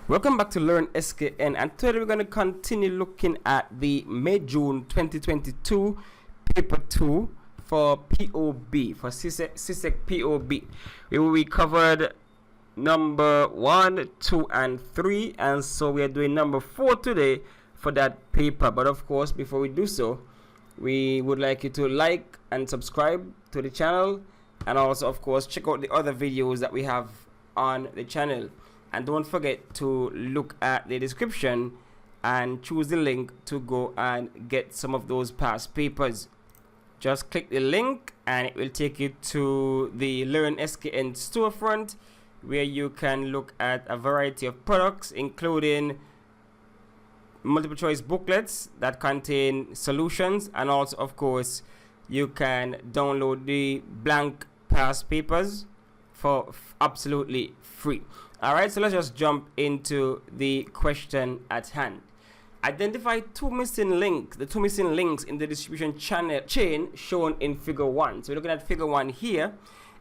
Welcome back to Learn SKN, and today we're going to continue looking at the May-June 2022 Paper 2 for POB, for CSEC POB. We covered number 1, 2, and 3, and so we are doing number 4 today for that paper. But of course, before we do so, we would like you to like and subscribe to the channel, and also of course check out the other videos that we have on the channel. And don't forget to look at the description and choose the link to go and get some of those past papers. Just click the link and it will take you to the Learn SKN storefront, where you can look at a variety of products, including multiple choice booklets that contain solutions, and also of course you can download the blank past papers for absolutely free. Alright, so let's just jump into the question at hand. Identify the two missing links in the distribution chain shown in figure 1. So we're looking at figure 1 here,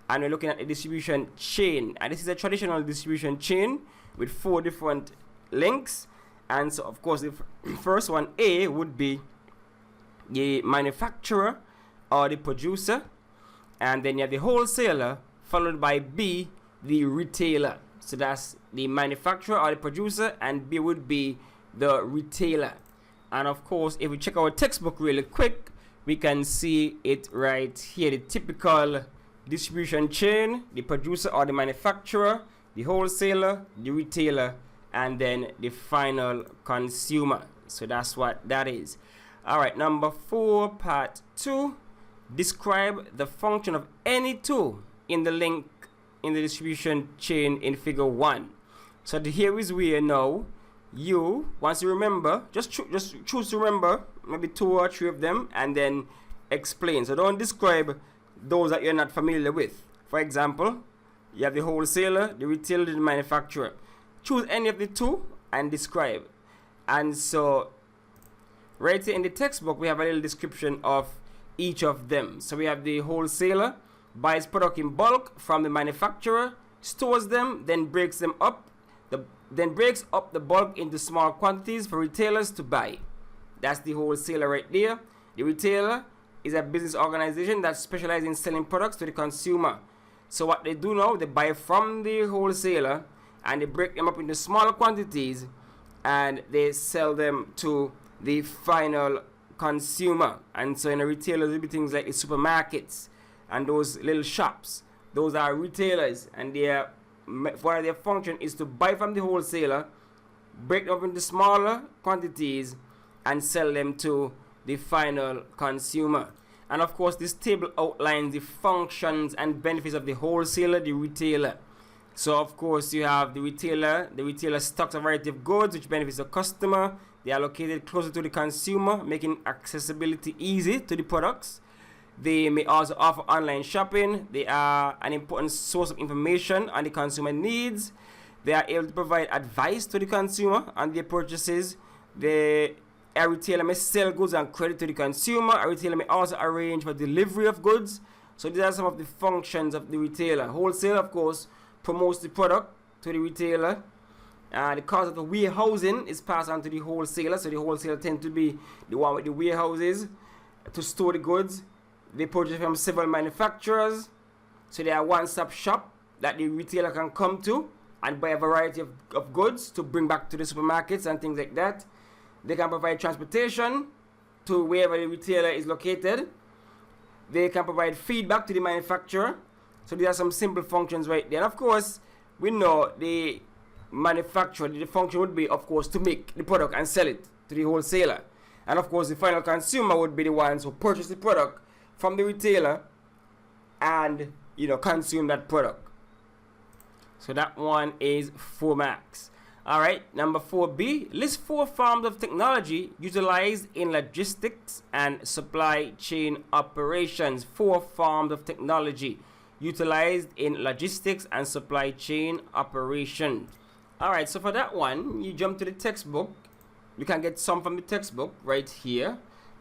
and we're looking at a distribution chain. And this is a traditional distribution chain with 4 different links. And so of course the first one, A, would be the manufacturer or the producer. And then you have the wholesaler, followed by B, the retailer. So that's the manufacturer or the producer, and B would be the retailer. And of course, if we check our textbook really quick, we can see it right here. The typical distribution chain: the producer or the manufacturer, the wholesaler, the retailer, and then the final consumer. So that's what that is. Alright, number 4, part 2. Describe the function of any tool in the link in the distribution chain in figure 1. So here is where now you, once you remember, just choose to remember maybe 2 or 3 of them and then explain. So don't describe those that you're not familiar with. For example, you have the wholesaler, the retailer, the manufacturer. Choose any of the 2 and describe. And so right here in the textbook we have a little description of each of them. So we have the wholesaler buys product in bulk from the manufacturer, stores them, then breaks up the bulk into small quantities for retailers to buy. That's the wholesaler right there. The retailer is a business organization that specializes in selling products to the consumer. So what they do now, they buy from the wholesaler and they break them up into small quantities and they sell them to the final consumer. And so in a retailer, there'll be things like the supermarkets and those little shops. Those are retailers, and one of their function is to buy from the wholesaler, break them up into smaller quantities, and sell them to the final consumer. And of course, this table outlines the functions and benefits of the wholesaler, the retailer. So of course, you have the retailer. The retailer stocks a variety of goods which benefits the customer. They are located closer to the consumer, making accessibility easy to the products. They may also offer online shopping. They are an important source of information on the consumer needs. They are able to provide advice to the consumer on their purchases. A retailer may sell goods on credit to the consumer. A retailer may also arrange for delivery of goods. So these are some of the functions of the retailer. Wholesaler, of course, promotes the product to the retailer. The cost of the warehousing is passed on to the wholesaler. So the wholesaler tends to be the one with the warehouses to store the goods. They purchase from several manufacturers, so they are one-stop shop that the retailer can come to and buy a variety of goods to bring back to the supermarkets and things like that. They can provide transportation to wherever the retailer is located. They can provide feedback to the manufacturer. So these are some simple functions right there. And of course, we know the manufacturer, the function would be, of course, to make the product and sell it to the wholesaler. And of course, the final consumer would be the ones who purchase the product from the retailer and consume that product. So that one is 4 marks. Alright, number 4B, list 4 forms of technology utilized in logistics and supply chain operations. 4 forms of technology utilized in logistics and supply chain operations. Alright, so for that one, you jump to the textbook. You can get some from the textbook right here.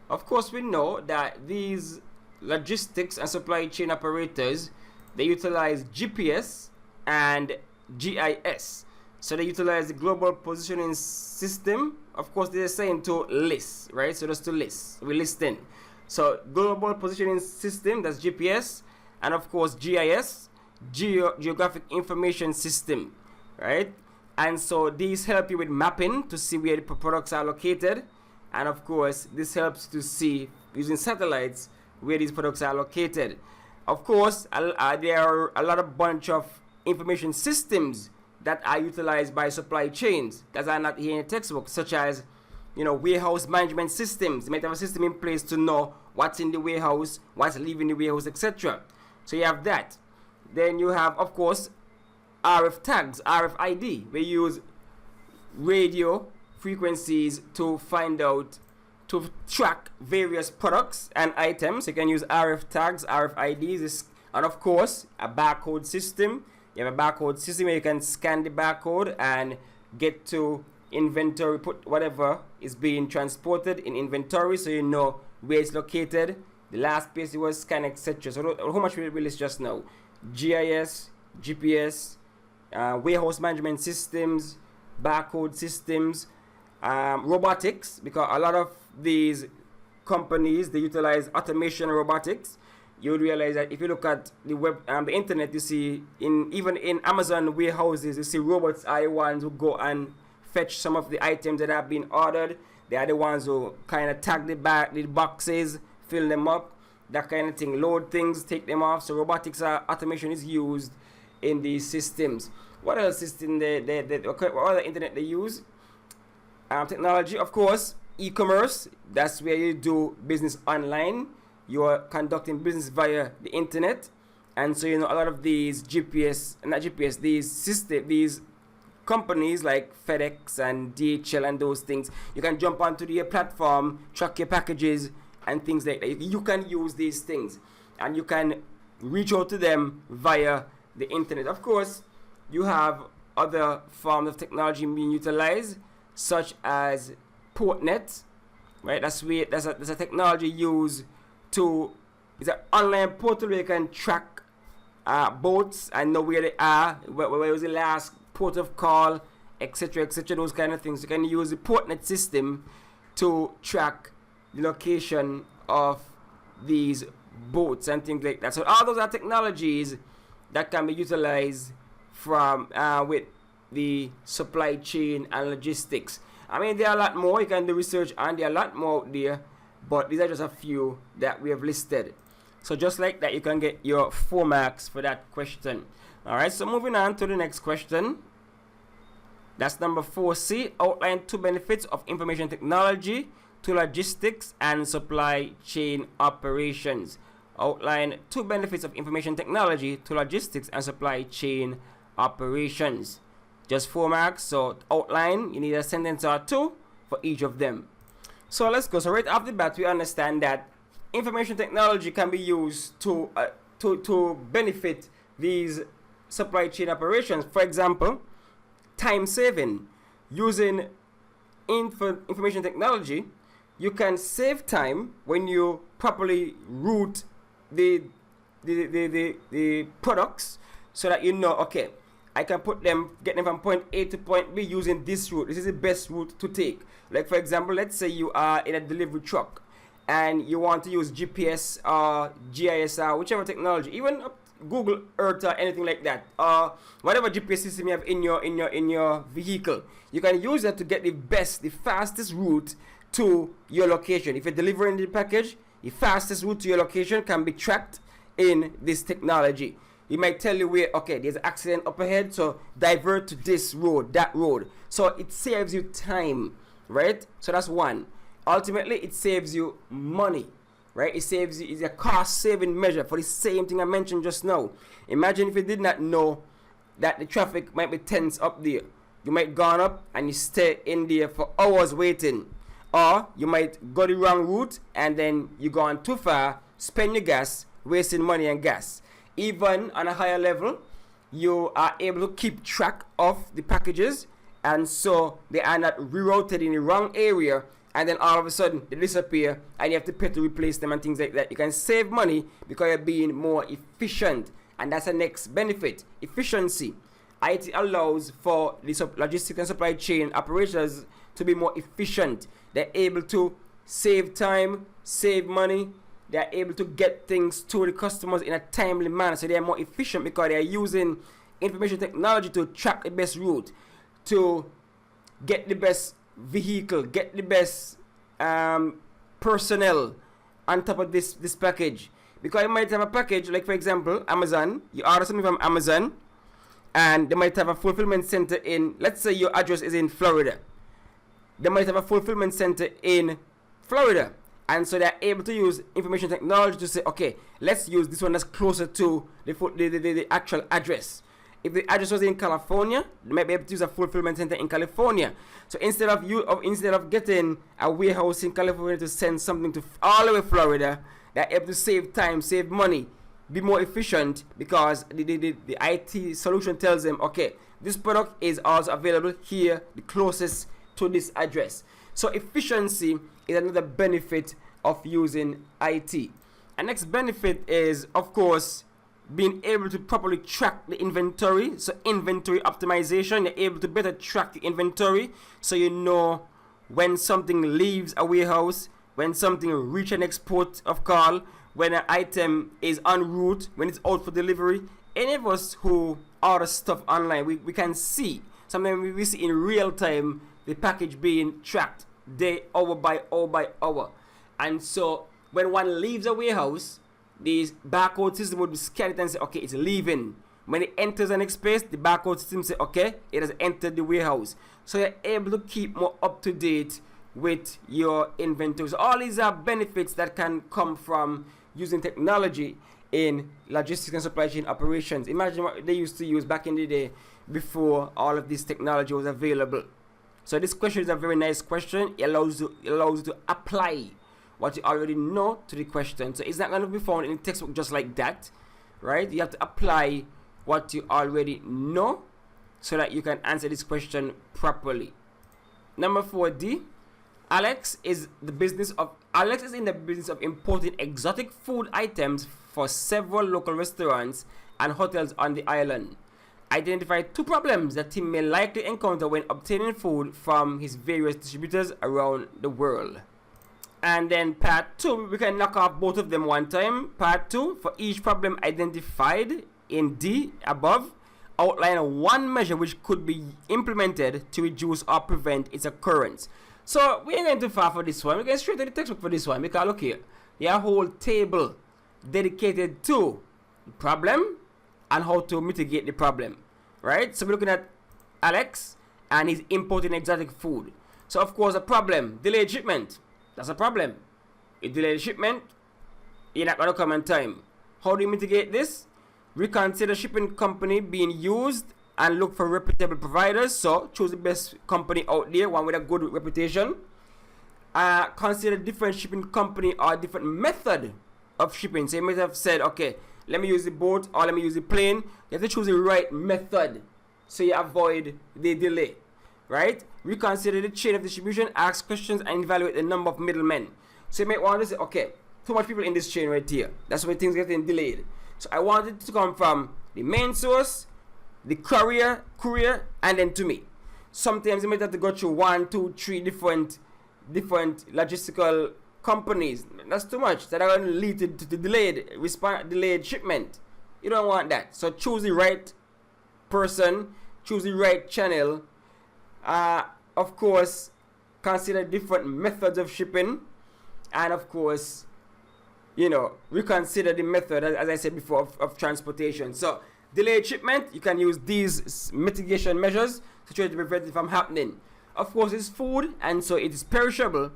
Of course, we know that these logistics and supply chain operators, they utilize GPS and GIS. So they utilize the global positioning system. Of course, they're saying to list, right? So just to list, we listing. So global positioning system, that's GPS, and of course GIS, geographic information system, right? And so these help you with mapping to see where the products are located, and of course this helps to see using satellites where these products are located. Of course, there are a lot of bunch of information systems that are utilized by supply chains that are not here in the textbook, such as, you know, warehouse management systems. They might have a system in place to know what's in the warehouse, what's leaving the warehouse, etc. So you have that. Then you have, of course, RF tags, RFID. We use radio frequencies to find out, to track various products and items. You can use RF tags, RFIDs, and of course a barcode system. You have a barcode system where you can scan the barcode and get to inventory, put whatever is being transported in inventory, so you know where it's located, the last place it was scanned, etc. So how much we list just now? GIS, GPS, warehouse management systems, barcode systems, robotics, because a lot of these companies, they utilize automation robotics. You would realize that if you look at the web, the internet, you see even in Amazon warehouses, you see robots are the ones who go and fetch some of the items that have been ordered. They are the ones who kind of tag the boxes, fill them up, that kind of thing, load things, take them off. So robotics automation is used in these systems. What else is in what other internet they use? Technology, of course, e-commerce. That's where you do business online. You are conducting business via the internet, and so you know a lot of these these companies like FedEx and DHL and those things, you can jump onto their platform, track your packages and things like that. You can use these things and you can reach out to them via the internet. Of course, you have other forms of technology being utilized, such as Portnet, right? That's a technology used to, it's an online portal where you can track boats and know where they are, where was the last port of call, etc., those kind of things. You can use the Portnet system to track the location of these boats and things like that. So all those are technologies that can be utilized from with the supply chain and logistics. I mean, there are a lot more you can do research on. There are a lot more out there, but these are just a few that we have listed. So just like that, you can get your 4 marks for that question. Alright, so moving on to the next question. That's number 4C. Outline 2 benefits of information technology to logistics and supply chain operations. Outline 2 benefits of information technology to logistics and supply chain operations. Just 4 marks, so outline, you need a sentence or 2 for each of them. So let's go. So right off the bat, we understand that information technology can be used to benefit these supply chain operations. For example, time saving. Using information technology, you can save time when you properly route the products, so that you know, okay, I can get them from point A to point B using this route. This is the best route to take. Like for example, let's say you are in a delivery truck and you want to use GPS or GIS or whichever technology, even Google Earth or anything like that, or whatever GPS system you have in your vehicle. You can use that to get the fastest route to your location. If you're delivering the package, the fastest route to your location can be tracked in this technology. It might tell you where, okay, there's an accident up ahead, so divert to this road, that road. So it saves you time, right? So that's one. Ultimately, it saves you money, right? It's a cost-saving measure for the same thing I mentioned just now. Imagine if you did not know that the traffic might be tense up there. You might gone up and you stay in there for hours waiting. Or you might go the wrong route and then you go on too far, spend your gas, wasting money and gas. Even on a higher level, you are able to keep track of the packages, and so they are not rerouted in the wrong area, and then all of a sudden they disappear and you have to pay to replace them and things like that. You can save money because you're being more efficient, and that's the next benefit, efficiency. IT allows for the logistics and supply chain operators to be more efficient. They're able to save time, save money. They're able to get things to the customers in a timely manner. So they are more efficient because they are using information technology to track the best route, to get the best vehicle, get the best personnel on top of this package. Because you might have a package, like for example, Amazon. You order something from Amazon, and they might have a fulfillment center in, let's say your address is in Florida. They might have a fulfillment center in Florida. And so they're able to use information technology to say, okay, let's use this one that's closer to the actual address. If the address was in California, they might be able to use a fulfillment center in California. So instead of getting a warehouse in California to send something to all the way Florida, they're able to save time, save money, be more efficient, because the IT solution tells them, okay, this product is also available here, the closest to this address. So efficiency is another benefit of using IT. And next benefit is, of course, being able to properly track the inventory. So inventory optimization, you're able to better track the inventory, so you know when something leaves a warehouse, when something reaches an export of call, when an item is en route, when it's out for delivery. Any of us who order stuff online, we can see, sometimes we see in real time the package being tracked day, hour by hour. And so when one leaves a warehouse, the barcode system would scan it and say, okay, it's leaving. When it enters the next space, the barcode system say, okay, it has entered the warehouse. So you're able to keep more up to date with your inventory. So all these are benefits that can come from using technology in logistics and supply chain operations. Imagine what they used to use back in the day before all of this technology was available. So this question is a very nice question. It allows you to apply what you already know to the question. So it's not going to be found in the textbook just like that, right? You have to apply what you already know so that you can answer this question properly. Number 4D, Alex is in the business of importing exotic food items for several local restaurants and hotels on the island. Identify 2 problems that he may likely encounter when obtaining food from his various distributors around the world. And then part 2, we can knock off both of them one time. Part 2, for each problem identified in D above, outline one measure which could be implemented to reduce or prevent its occurrence. So we ain't going too far for this one. We're going straight to the textbook for this one, because look here, you have a whole table dedicated to the problem and how to mitigate the problem, right? So we're looking at Alex, and he's importing exotic food. So of course, a problem, delayed shipment. That's a problem. You delay the shipment, you're not going to come on time. How do you mitigate this? Reconsider shipping company being used and look for reputable providers. So choose the best company out there, one with a good reputation. Consider different shipping company or different method of shipping. So you might have said, okay, let me use the boat or let me use the plane. You have to choose the right method so you avoid the delay, right? Reconsider the chain of distribution, ask questions, and evaluate the number of middlemen. So you might want to say, okay, too much people in this chain right here. That's why things getting delayed. So I want it to come from the main source, the courier, and then to me. Sometimes you might have to go through 1, 2, 3 different logistical companies. That's too much. That are going to lead to delayed shipment. You don't want that. So choose the right person, choose the right channel. Of course, consider different methods of shipping, and of course, reconsider the method, as I said before, of transportation. So delayed shipment, you can use these mitigation measures to try to prevent it from happening. Of course, it's food, and so it is perishable,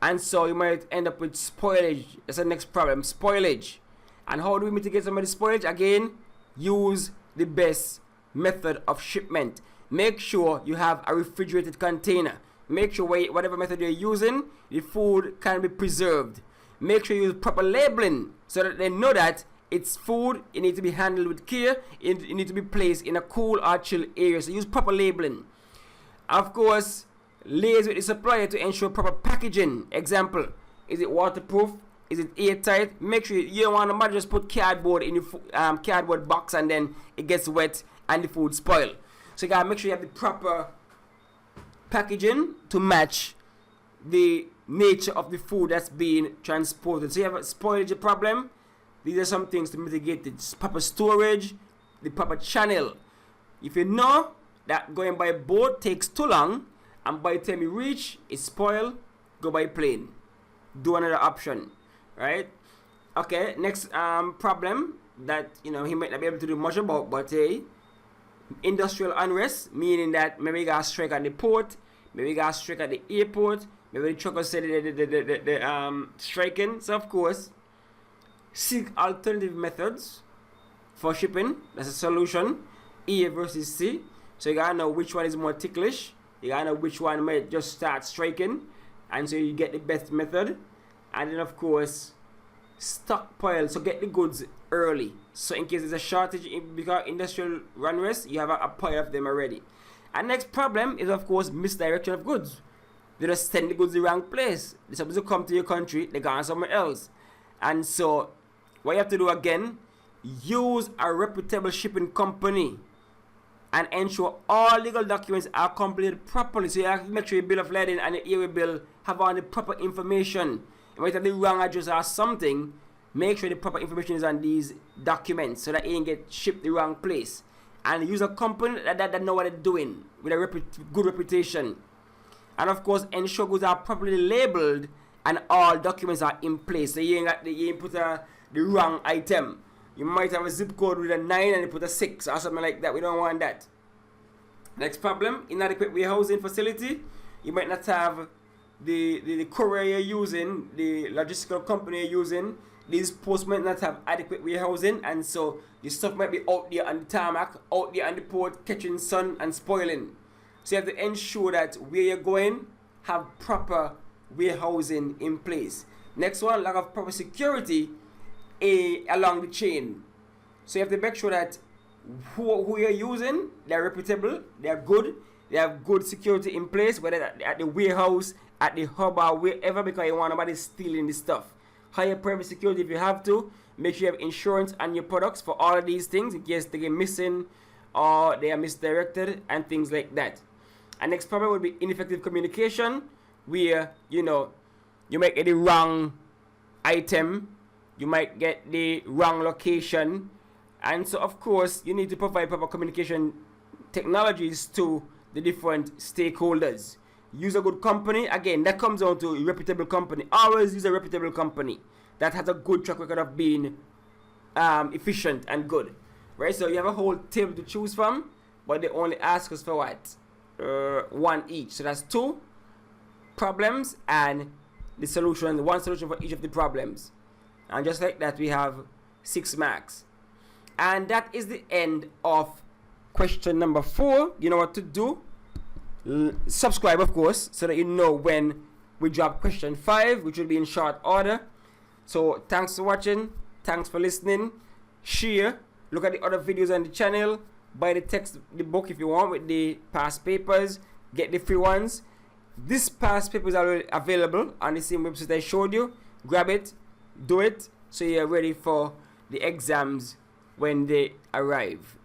and so you might end up with spoilage. That's the next problem, spoilage. And how do we mitigate some of the spoilage? Again, use the best method of shipment. Make sure you have a refrigerated container. Make sure whatever method you're using, the food can be preserved. Make sure you use proper labeling so that they know that it's food. It needs to be handled with care. It needs to be placed in a cool or chill area. So use proper labeling. Of course, liaise with the supplier to ensure proper packaging. Example, is it waterproof? Is it airtight? Make sure you don't want to just put cardboard in your cardboard box and then it gets wet and the food spoil. So you gotta make sure you have the proper packaging to match the nature of the food that's being transported. So you have a spoilage problem. These are some things to mitigate it. Proper storage, the proper channel. If you know that going by boat takes too long, and by the time you reach, it's spoiled, go by plane. Do another option, right? Okay, next problem that he might not be able to do much about, but industrial unrest, meaning that maybe you got a strike at the port, maybe you got a strike at the airport, maybe the truckers said the striking. So of course, seek alternative methods for shipping. That's a solution. A versus C. So you gotta know which one is more ticklish. You gotta know which one might just start striking, and so you get the best method. And then of course, stockpile. So get the goods early. So in case there's a shortage because industrial unrest, you have a pile of them already. And next problem is of course misdirection of goods. They just send the goods the wrong place. They're supposed to come to your country, they gone somewhere else. And so what you have to do again, use a reputable shipping company and ensure all legal documents are completed properly. So you have to make sure your bill of lading and your area bill have all the proper information. You might have the wrong address or something. Make sure the proper information is on these documents so that you don't get shipped the wrong place. And use a company that know what they're doing with a good reputation. And of course, ensure goods are properly labeled and all documents are in place. So you ain't put the wrong item. You might have a zip code with a 9 and you put a 6 or something like that. We don't want that. Next problem, inadequate warehousing facility. You might not have the courier you're using, the logistical company you're using. These posts might not have adequate warehousing, and so the stuff might be out there on the tarmac, out there on the port, catching sun and spoiling. So you have to ensure that where you're going have proper warehousing in place. Next one, lack of proper security along the chain. So you have to make sure that who you're using, they're reputable, they're good, they have good security in place, whether at the warehouse, at the hub, or wherever, because you want nobody stealing the stuff. Higher private security if you have to. Make sure you have insurance on your products for all of these things in case they get missing or they are misdirected and things like that. And next problem would be ineffective communication, where you might get the wrong item, you might get the wrong location, and so of course you need to provide proper communication technologies to the different stakeholders. Use a good company. Again, that comes down to a reputable company. Always use a reputable company that has a good track record of being efficient and good, right? So you have a whole table to choose from, but they only ask us for what? One each. So that's 2 problems and the solution, one solution for each of the problems. And just like that, we have 6 marks. And that is the end of question number 4. You know what to do. Subscribe, of course, so that you know when we drop question 5, which will be in short order. So thanks for watching, thanks for listening. Share, look at the other videos on the channel, buy the book if you want with the past papers, get the free ones. This past papers are already available on the same website I showed you. Grab it, do it, so you're ready for the exams when they arrive.